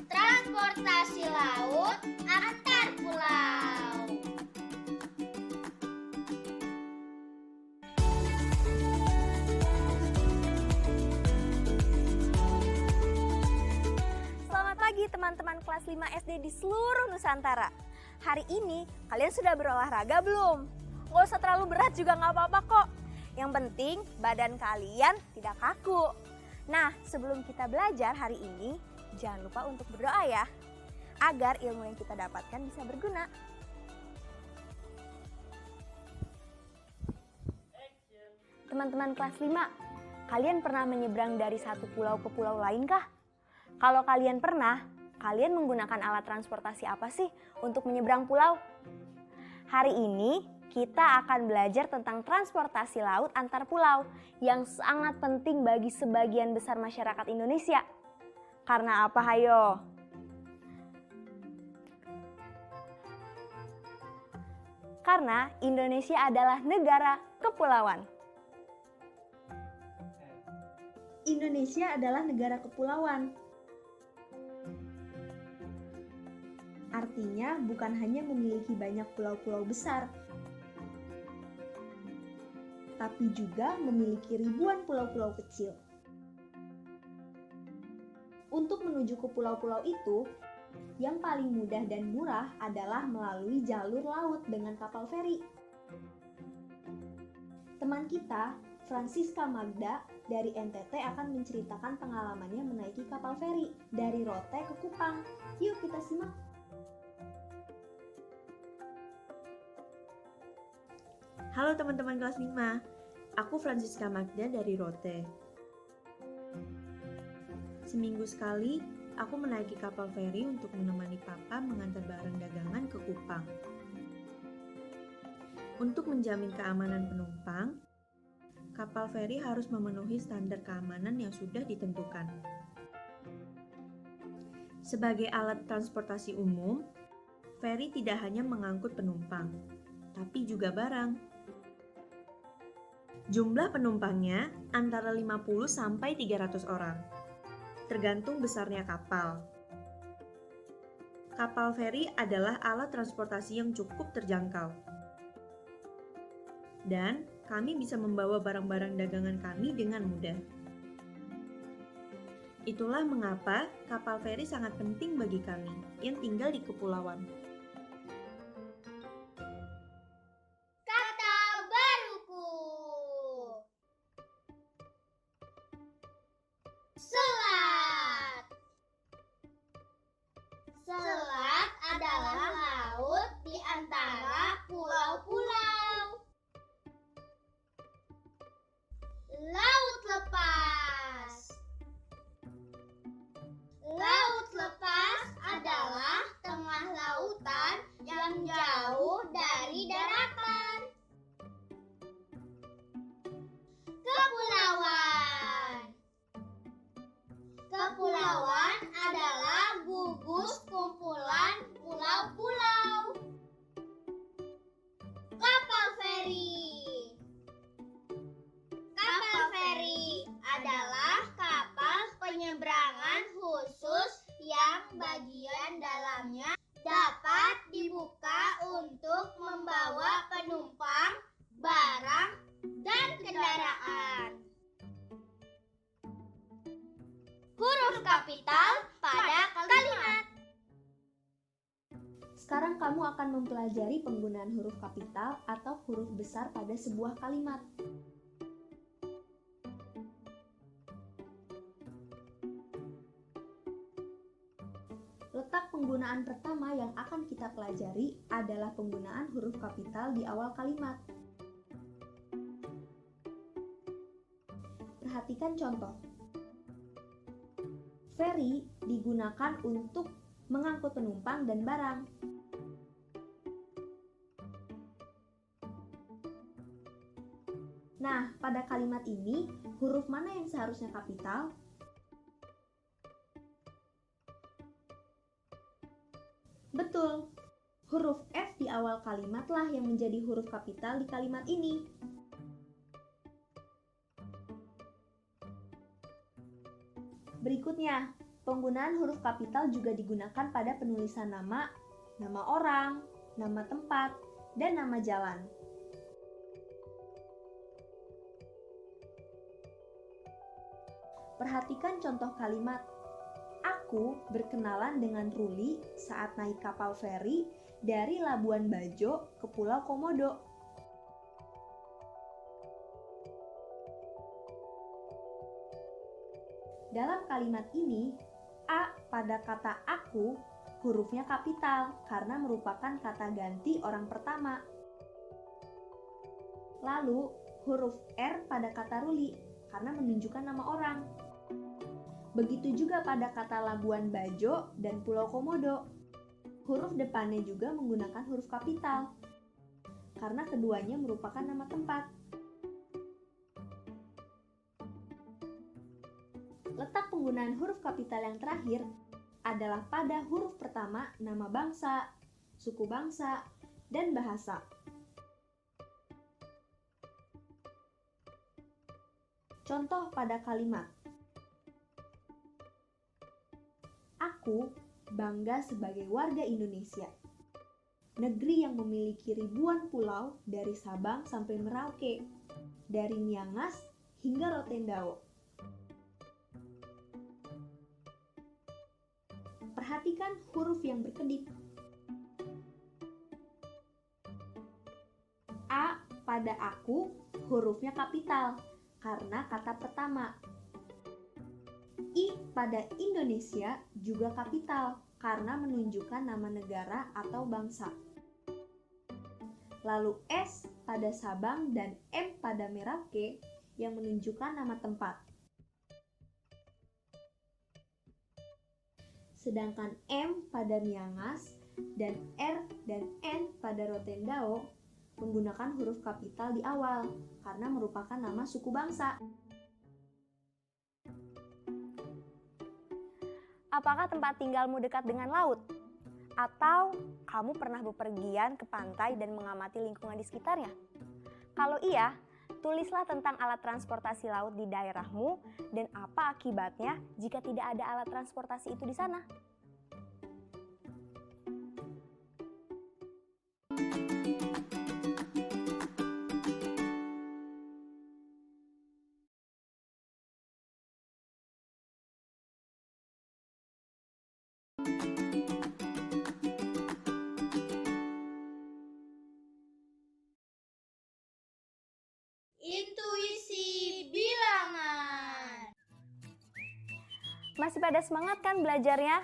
Transportasi laut antar pulau. Selamat pagi teman-teman kelas 5 SD di seluruh Nusantara. Hari ini kalian sudah berolahraga belum? Nggak usah terlalu berat juga nggak apa-apa kok. Yang penting badan kalian tidak kaku. Nah, sebelum kita belajar hari ini, jangan lupa untuk berdoa ya, agar ilmu yang kita dapatkan bisa berguna. Teman-teman kelas 5, kalian pernah menyeberang dari satu pulau ke pulau lain kah? Kalau kalian pernah, kalian menggunakan alat transportasi apa sih untuk menyeberang pulau? Hari ini kita akan belajar tentang transportasi laut antar pulau yang sangat penting bagi sebagian besar masyarakat Indonesia. Karena apa, hayo? Karena Indonesia adalah negara kepulauan. Indonesia adalah negara kepulauan. Artinya bukan hanya memiliki banyak pulau-pulau besar, tapi juga memiliki ribuan pulau-pulau kecil. Untuk menuju ke pulau-pulau itu, yang paling mudah dan murah adalah melalui jalur laut dengan kapal feri. Teman kita, Francisca Magda dari NTT akan menceritakan pengalamannya menaiki kapal feri dari Rote ke Kupang. Yuk kita simak. Halo teman-teman kelas 5, aku Francisca Magda dari Rote. Seminggu sekali, aku menaiki kapal feri untuk menemani papa mengantar barang dagangan ke Kupang. Untuk menjamin keamanan penumpang, kapal feri harus memenuhi standar keamanan yang sudah ditentukan. Sebagai alat transportasi umum, feri tidak hanya mengangkut penumpang, tapi juga barang. Jumlah penumpangnya antara 50 sampai 300 orang, tergantung besarnya kapal. Kapal feri adalah alat transportasi yang cukup terjangkau. Dan kami bisa membawa barang-barang dagangan kami dengan mudah. Itulah mengapa kapal feri sangat penting bagi kami yang tinggal di kepulauan. Kata baruku. Selat. Selat adalah laut di antara pulau-pulau. Laut lepas. Laut lepas adalah tengah lautan yang jauh dari daratan. Kepulauan. Kepulauan adalah gugus kumpulan pulau-pulau. Sekarang kamu akan mempelajari penggunaan huruf kapital atau huruf besar pada sebuah kalimat. Letak penggunaan pertama yang akan kita pelajari adalah penggunaan huruf kapital di awal kalimat. Perhatikan contoh. Ferry digunakan untuk mengangkut penumpang dan barang. Nah, pada kalimat ini, huruf mana yang seharusnya kapital? Betul, huruf F di awal kalimatlah yang menjadi huruf kapital di kalimat ini. Berikutnya, penggunaan huruf kapital juga digunakan pada penulisan nama, nama orang, nama tempat, dan nama jalan. Perhatikan contoh kalimat. Aku berkenalan dengan Ruli saat naik kapal feri dari Labuan Bajo ke Pulau Komodo. Dalam kalimat ini, A pada kata aku hurufnya kapital karena merupakan kata ganti orang pertama. Lalu, huruf R pada kata Ruli karena menunjukkan nama orang. Begitu juga pada kata Labuan Bajo dan Pulau Komodo. Huruf depannya juga menggunakan huruf kapital, karena keduanya merupakan nama tempat. Letak penggunaan huruf kapital yang terakhir adalah pada huruf pertama nama bangsa, suku bangsa, dan bahasa. Contoh pada kalimat. Aku bangga sebagai warga Indonesia, negeri yang memiliki ribuan pulau dari Sabang sampai Merauke, dari Miangas hingga Rotendao. Perhatikan huruf yang berkedip. A pada aku hurufnya kapital karena kata pertama. I pada Indonesia juga kapital karena menunjukkan nama negara atau bangsa. Lalu S pada Sabang dan M pada Merauke yang menunjukkan nama tempat. Sedangkan M pada Miangas dan R dan N pada Rotendao menggunakan huruf kapital di awal karena merupakan nama suku bangsa. Apakah tempat tinggalmu dekat dengan laut? Atau kamu pernah bepergian ke pantai dan mengamati lingkungan di sekitarnya? Kalau iya, tulislah tentang alat transportasi laut di daerahmu dan apa akibatnya jika tidak ada alat transportasi itu di sana. Intuisi bilangan. Masih pada semangat kan belajarnya?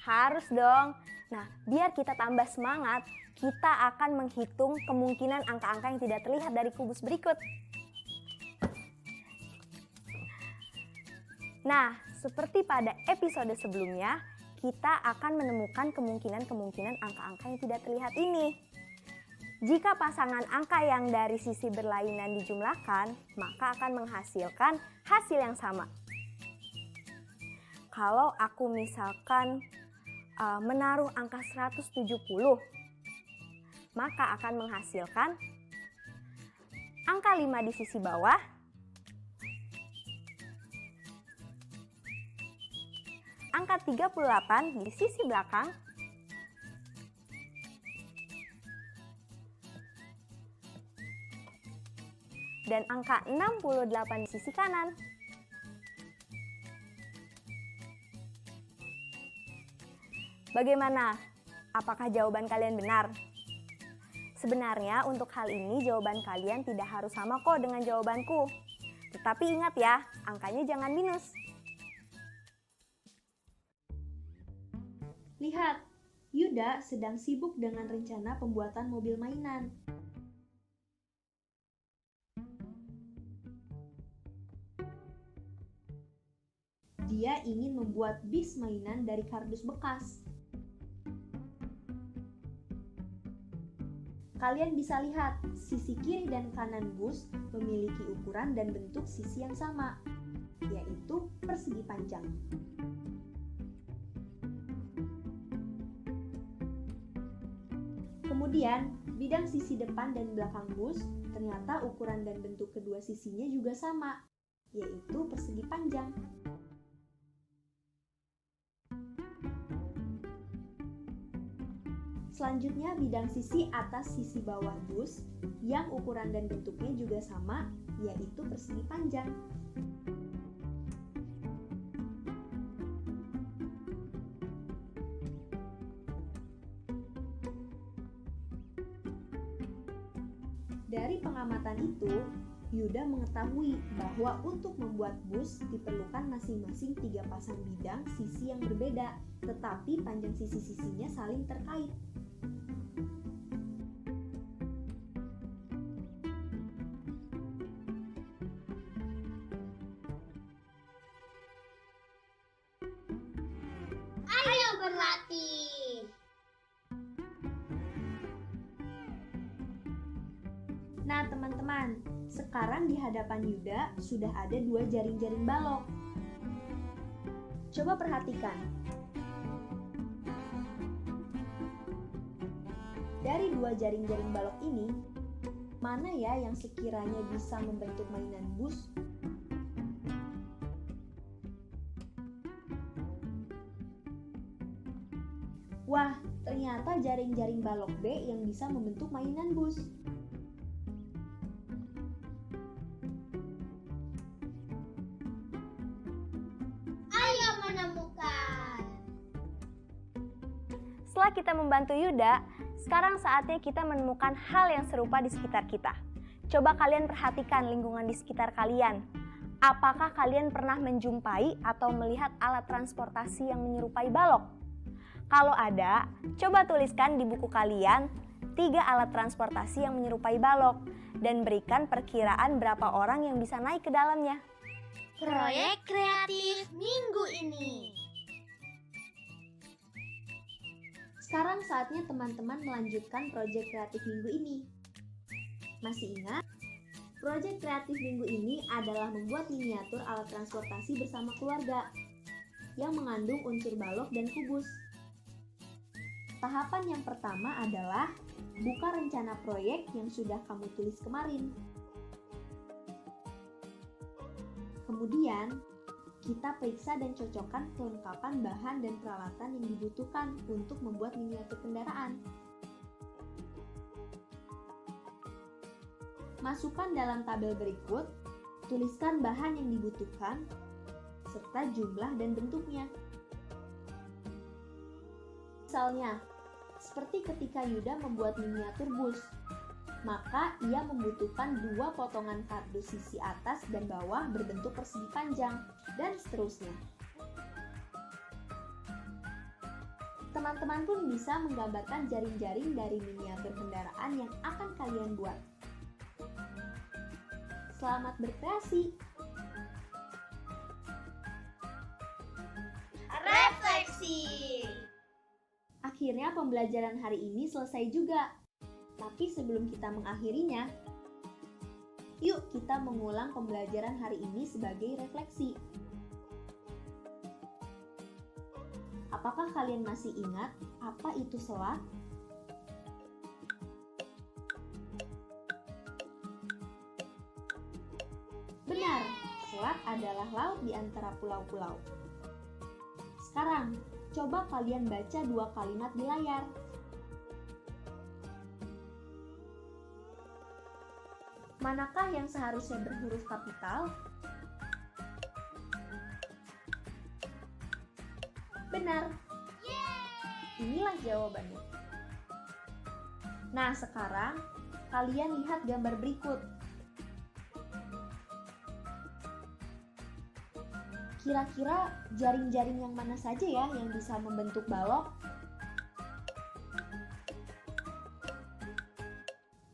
Harus dong. Nah, biar kita tambah semangat, kita akan menghitung kemungkinan angka-angka yang tidak terlihat dari kubus berikut. Nah, seperti pada episode sebelumnya, kita akan menemukan kemungkinan-kemungkinan angka-angka yang tidak terlihat ini. Jika pasangan angka yang dari sisi berlainan dijumlahkan, maka akan menghasilkan hasil yang sama. Kalau aku misalkan menaruh angka 170, maka akan menghasilkan angka 5 di sisi bawah, angka 38 di sisi belakang, dan angka 68 di sisi kanan. Bagaimana? Apakah jawaban kalian benar? Sebenarnya untuk hal ini jawaban kalian tidak harus sama kok dengan jawabanku. Tetapi ingat ya, angkanya jangan minus. Lihat, Yuda sedang sibuk dengan rencana pembuatan mobil mainan. Dia ingin membuat bis mainan dari kardus bekas. Kalian bisa lihat, sisi kiri dan kanan bus memiliki ukuran dan bentuk sisi yang sama, yaitu persegi panjang. Kemudian, bidang sisi depan dan belakang bus ternyata ukuran dan bentuk kedua sisinya juga sama, yaitu persegi panjang. Selanjutnya, bidang sisi atas sisi bawah bus yang ukuran dan bentuknya juga sama, yaitu persegi panjang. Dari pengamatan itu, Yuda mengetahui bahwa untuk membuat bus diperlukan masing-masing 3 pasang bidang sisi yang berbeda, tetapi panjang sisi-sisinya saling terkait. Ayo berlatih. Nah teman-teman, sekarang di hadapan Yuda sudah ada 2 jaring-jaring balok. Coba perhatikan. Dari 2 jaring-jaring balok ini, mana ya yang sekiranya bisa membentuk mainan bus? Wah, ternyata jaring-jaring balok B yang bisa membentuk mainan bus. Ayo menemukan. Setelah kita membantu Yuda, sekarang saatnya kita menemukan hal yang serupa di sekitar kita. Coba kalian perhatikan lingkungan di sekitar kalian. Apakah kalian pernah menjumpai atau melihat alat transportasi yang menyerupai balok? Kalau ada, coba tuliskan di buku kalian 3 alat transportasi yang menyerupai balok dan berikan perkiraan berapa orang yang bisa naik ke dalamnya. Proyek kreatif minggu ini. Sekarang saatnya teman-teman melanjutkan proyek kreatif minggu ini. Masih ingat? Proyek kreatif minggu ini adalah membuat miniatur alat transportasi bersama keluarga yang mengandung unsur balok dan kubus. Tahapan yang pertama adalah buka rencana proyek yang sudah kamu tulis kemarin. Kemudian, kita periksa dan cocokkan kelengkapan bahan dan peralatan yang dibutuhkan untuk membuat miniatur kendaraan. Masukkan dalam tabel berikut, tuliskan bahan yang dibutuhkan, serta jumlah dan bentuknya. Misalnya, seperti ketika Yuda membuat miniatur bus, maka ia membutuhkan 2 potongan kardus sisi atas dan bawah berbentuk persegi panjang, dan seterusnya. Teman-teman pun bisa menggambarkan jaring-jaring dari miniatur kendaraan yang akan kalian buat. Selamat berkreasi! Refleksi. Akhirnya pembelajaran hari ini selesai juga. Tapi sebelum kita mengakhirinya, yuk kita mengulang pembelajaran hari ini sebagai refleksi. Apakah kalian masih ingat apa itu selat? Benar, selat adalah laut di antara pulau-pulau. Sekarang, coba kalian baca 2 kalimat di layar. Manakah yang seharusnya berhuruf kapital? Benar. Inilah jawabannya. Nah, sekarang kalian lihat gambar berikut. Kira-kira jaring-jaring yang mana saja ya yang bisa membentuk balok?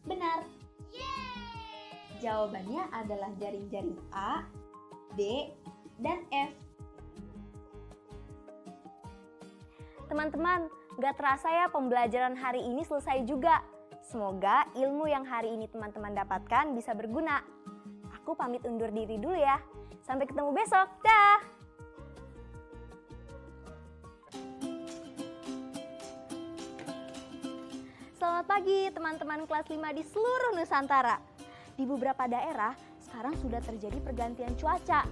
Benar. Jawabannya adalah jaring-jaring A, D, dan F. Teman-teman, gak terasa ya pembelajaran hari ini selesai juga. Semoga ilmu yang hari ini teman-teman dapatkan bisa berguna. Aku pamit undur diri dulu ya. Sampai ketemu besok. Dah! Selamat pagi teman-teman kelas 5 di seluruh Nusantara. Di beberapa daerah sekarang sudah terjadi pergantian cuaca.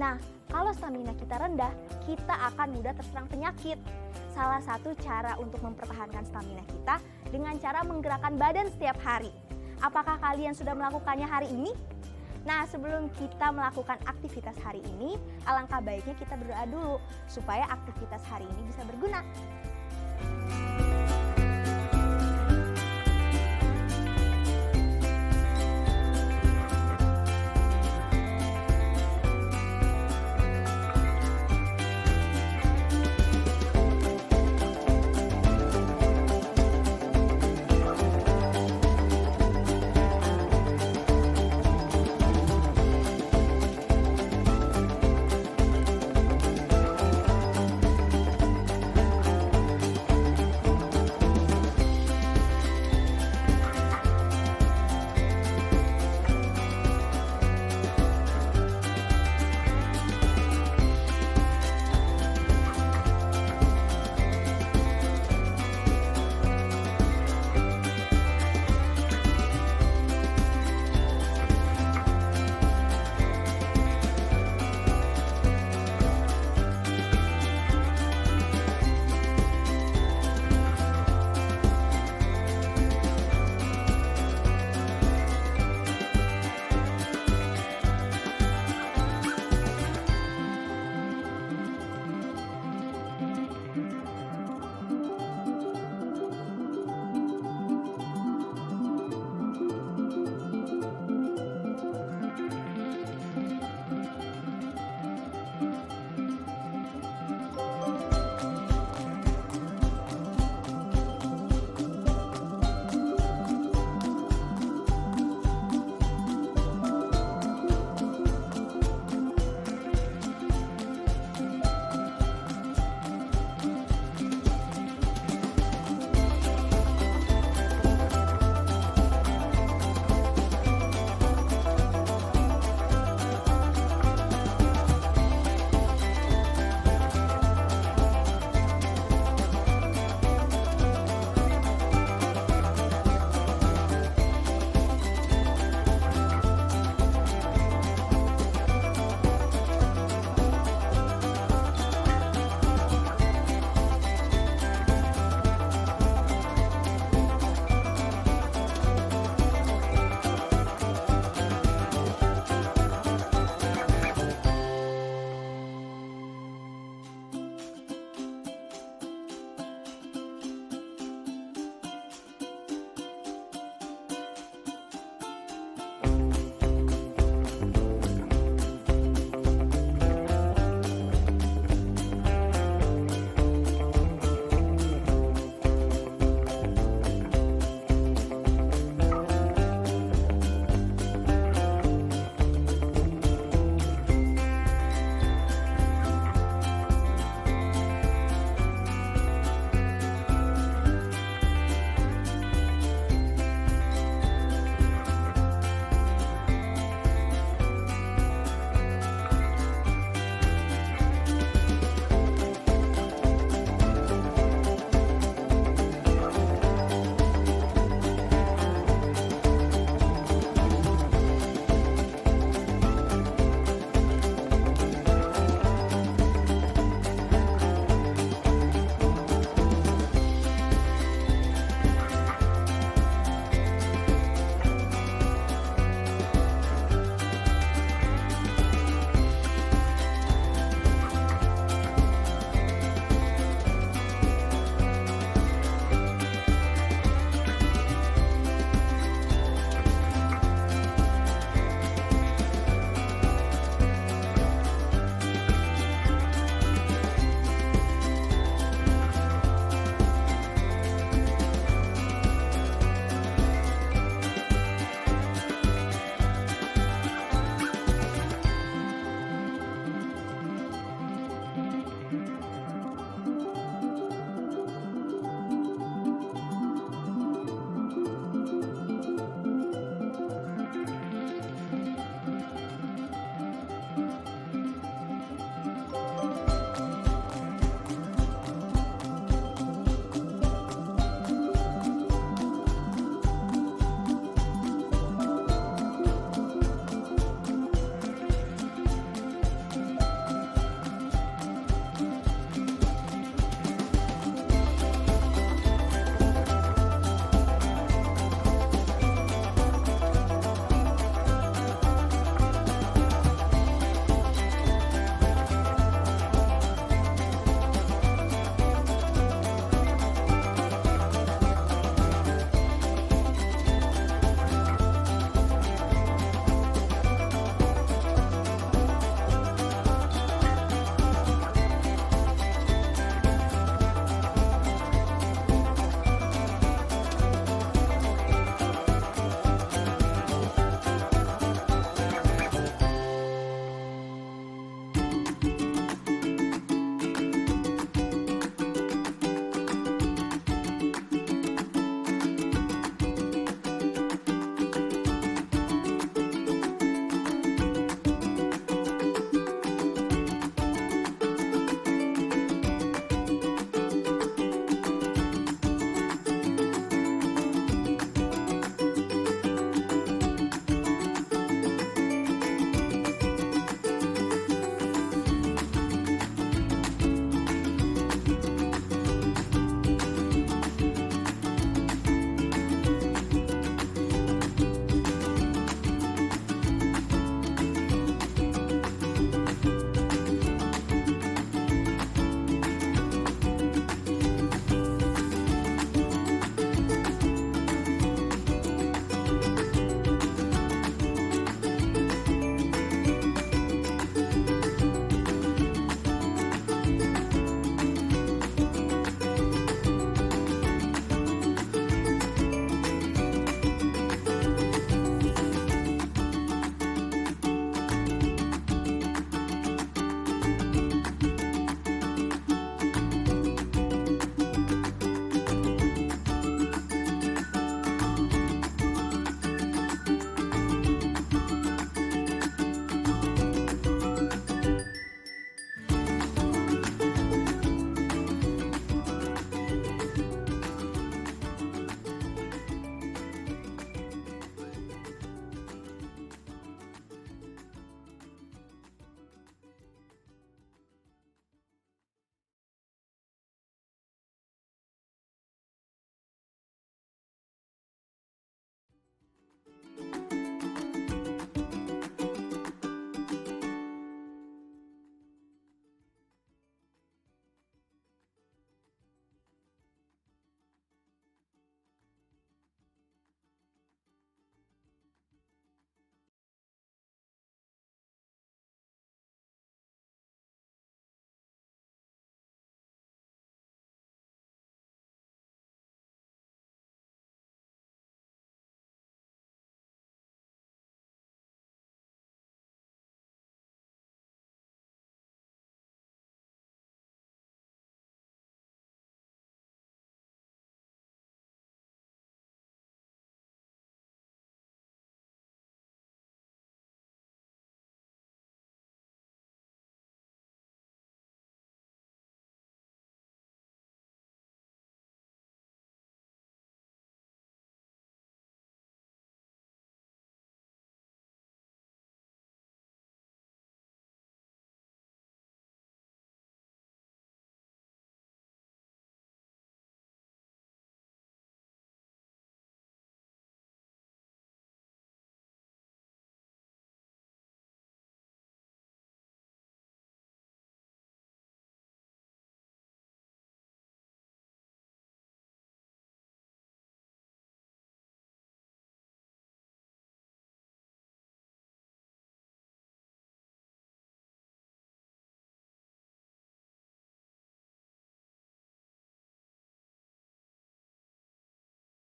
Nah, kalau stamina kita rendah, kita akan mudah terserang penyakit. Salah satu cara untuk mempertahankan stamina kita dengan cara menggerakkan badan setiap hari. Apakah kalian sudah melakukannya hari ini? Nah, sebelum kita melakukan aktivitas hari ini, alangkah baiknya kita berdoa dulu supaya aktivitas hari ini bisa berguna.